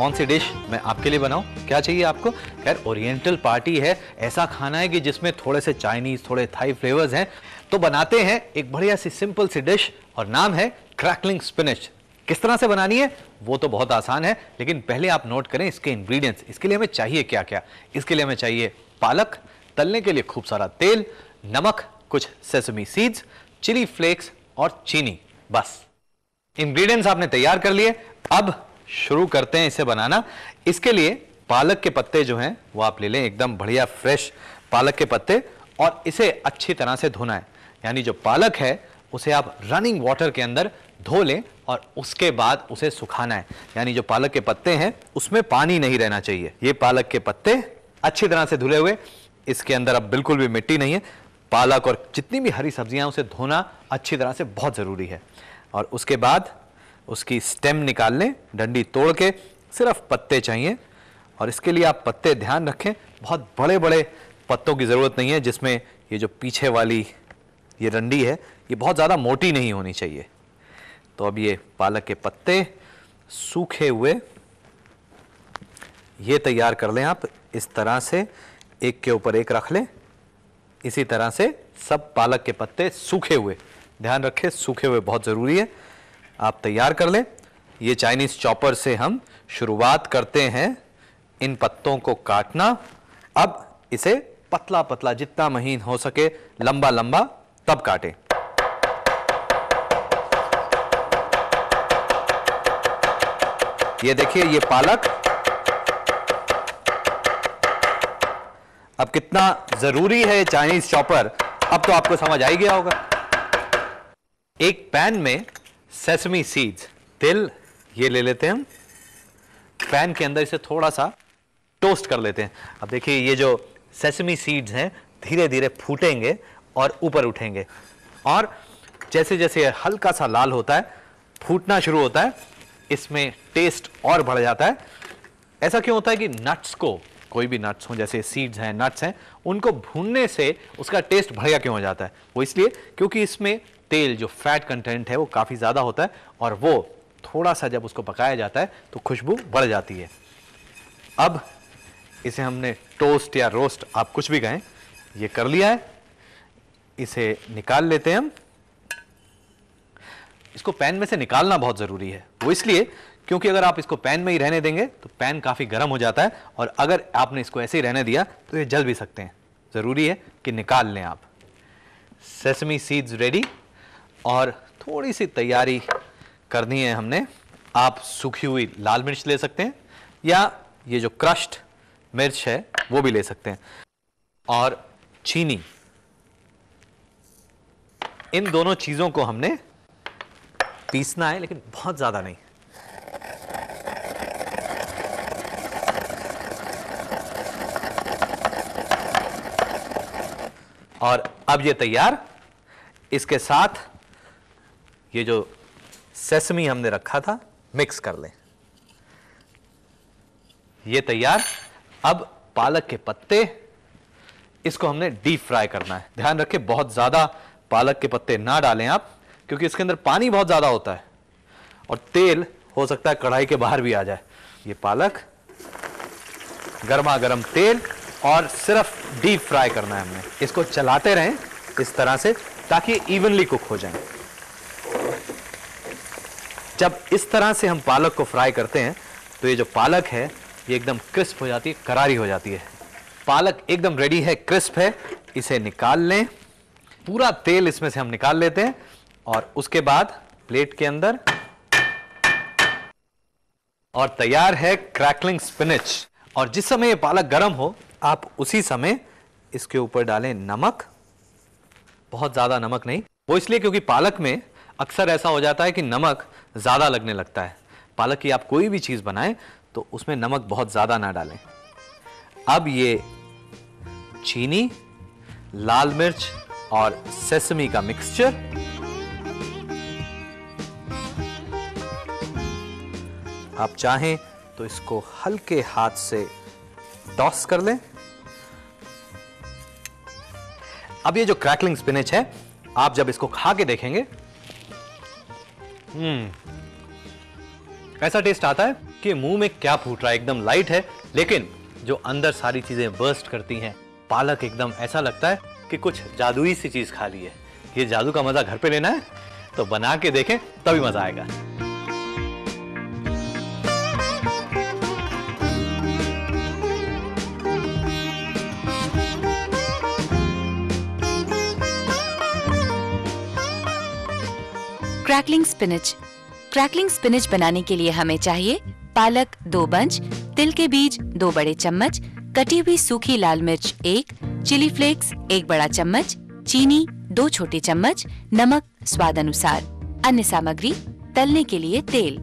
कौन सी डिश मैं आपके लिए बनाऊं? क्या चाहिए आपको? खैर ओरिएंटल पार्टी है, ऐसा खाना है कि जिसमें थोड़े से चाइनीज, थोड़े थाई फ्लेवर्स हैं, तो बनाते हैं एक बढ़िया सी सिंपल सी डिश और नाम है क्रैकलिंग स्पिनच। किस तरह से बनानी है वो तो बहुत आसान है, लेकिन पहले आप नोट करें इसके इंग्रेडिएंट्स। इसके लिए हमें चाहिए क्या क्या? इसके लिए हमें चाहिए पालक, तलने के लिए खूब सारा तेल, नमक, कुछ सेसमी सीड्स, चिली फ्लेक्स और चीनी। बस इंग्रेडिएंट्स आपने तैयार कर लिए। अब शुरू करते हैं इसे बनाना। इसके लिए पालक के पत्ते जो हैं वो आप ले लें, एकदम बढ़िया फ्रेश पालक के पत्ते, और इसे अच्छी तरह से धोना है। यानी जो पालक है उसे आप रनिंग वाटर के अंदर धो लें और उसके बाद उसे सुखाना है। यानी जो पालक के पत्ते हैं उसमें पानी नहीं रहना चाहिए। ये पालक के पत्ते अच्छी तरह से धुले हुए, इसके अंदर अब बिल्कुल भी मिट्टी नहीं है। पालक और जितनी भी हरी सब्जियां उसे धोना अच्छी तरह से बहुत जरूरी है। और उसके बाद उसकी स्टेम निकाल लें, डंडी तोड़ के, सिर्फ पत्ते चाहिए। और इसके लिए आप पत्ते ध्यान रखें, बहुत बड़े बड़े पत्तों की ज़रूरत नहीं है, जिसमें ये जो पीछे वाली ये डंडी है ये बहुत ज़्यादा मोटी नहीं होनी चाहिए। तो अब ये पालक के पत्ते सूखे हुए ये तैयार कर लें आप। इस तरह से एक के ऊपर एक रख लें। इसी तरह से सब पालक के पत्ते सूखे हुए, ध्यान रखें सूखे हुए बहुत ज़रूरी है, आप तैयार कर लें। ये चाइनीज़ चॉपर से हम शुरुआत करते हैं इन पत्तों को काटना। अब इसे पतला पतला, जितना महीन हो सके, लंबा लंबा तब काटें। ये देखिए ये पालक अब कितना जरूरी है चाइनीज चॉपर, अब तो आपको समझ आ ही गया होगा। एक पैन में सेसमी सीड्स, तिल, ये ले लेते हैं हम। पैन के अंदर इसे थोड़ा सा टोस्ट कर लेते हैं। अब देखिए ये जो सेसमी सीड्स हैं धीरे धीरे फूटेंगे और ऊपर उठेंगे, और जैसे जैसे हल्का सा लाल होता है, फूटना शुरू होता है, इसमें टेस्ट और बढ़ जाता है। ऐसा क्यों होता है कि नट्स को, कोई भी नट्स हो, जैसे सीड्स हैं, नट्स हैं, उनको भूनने से उसका टेस्ट बढ़िया क्यों हो जाता है? वो इसलिए क्योंकि इसमें तेल, जो फैट कंटेंट है वो काफ़ी ज़्यादा होता है, और वो थोड़ा सा जब उसको पकाया जाता है तो खुशबू बढ़ जाती है। अब इसे हमने टोस्ट या रोस्ट, आप कुछ भी कहें, ये कर लिया है। इसे निकाल लेते हैं हम। इसको पैन में से निकालना बहुत ज़रूरी है, वो इसलिए क्योंकि अगर आप इसको पैन में ही रहने देंगे तो पैन काफ़ी गर्म हो जाता है, और अगर आपने इसको ऐसे ही रहने दिया तो ये जल भी सकते हैं। ज़रूरी है कि निकाल लें आप। सेसमी सीड्स रेडी, और थोड़ी सी तैयारी करनी है हमने। आप सूखी हुई लाल मिर्च ले सकते हैं, या ये जो क्रश्ड मिर्च है वो भी ले सकते हैं, और चीनी। इन दोनों चीज़ों को हमने पीसना है, लेकिन बहुत ज़्यादा नहीं। और अब ये तैयार, इसके साथ ये जो सेसमी हमने रखा था मिक्स कर लें। ये तैयार। अब पालक के पत्ते, इसको हमने डीप फ्राई करना है। ध्यान रखें बहुत ज़्यादा पालक के पत्ते ना डालें आप, क्योंकि इसके अंदर पानी बहुत ज़्यादा होता है और तेल हो सकता है कढ़ाई के बाहर भी आ जाए। ये पालक, गर्मा गर्म तेल, और सिर्फ डीप फ्राई करना है हमने। इसको चलाते रहें इस तरह से ताकि इवनली कुक हो जाए। जब इस तरह से हम पालक को फ्राई करते हैं तो ये जो पालक है ये एकदम क्रिस्प हो जाती है, करारी हो जाती है। पालक एकदम रेडी है, क्रिस्प है। इसे निकाल लें, पूरा तेल इसमें से हम निकाल लेते हैं, और उसके बाद प्लेट के अंदर, और तैयार है क्रैकलिंग स्पिनच। और जिस समय ये पालक गर्म हो, आप उसी समय इसके ऊपर डालें नमक। बहुत ज़्यादा नमक नहीं, वो इसलिए क्योंकि पालक में अक्सर ऐसा हो जाता है कि नमक ज़्यादा लगने लगता है। पालक की आप कोई भी चीज़ बनाएं तो उसमें नमक बहुत ज़्यादा ना डालें। अब ये चीनी, लाल मिर्च और सेसमी का मिक्सचर, आप चाहें तो इसको हल्के हाथ से टॉस कर लें। अब ये जो क्रैकलिंग स्पिनच है, आप जब इसको खा के देखेंगे, ऐसा टेस्ट आता है कि मुंह में क्या फूट रहा है, एकदम लाइट है, लेकिन जो अंदर सारी चीजें बर्स्ट करती हैं, पालक एकदम ऐसा लगता है कि कुछ जादुई सी चीज खा ली है। ये जादू का मजा घर पे लेना है तो बना के देखें, तभी मजा आएगा। Crackling spinach. क्रैकलिंग स्पिनच बनाने के लिए हमें चाहिए पालक 2 बंच, तिल के बीज 2 बड़े चम्मच, कटी हुई सूखी लाल मिर्च 1, चिली फ्लेक्स 1 बड़ा चम्मच, चीनी 2 छोटे चम्मच, नमक स्वाद अनुसार। अन्य सामग्री तलने के लिए तेल।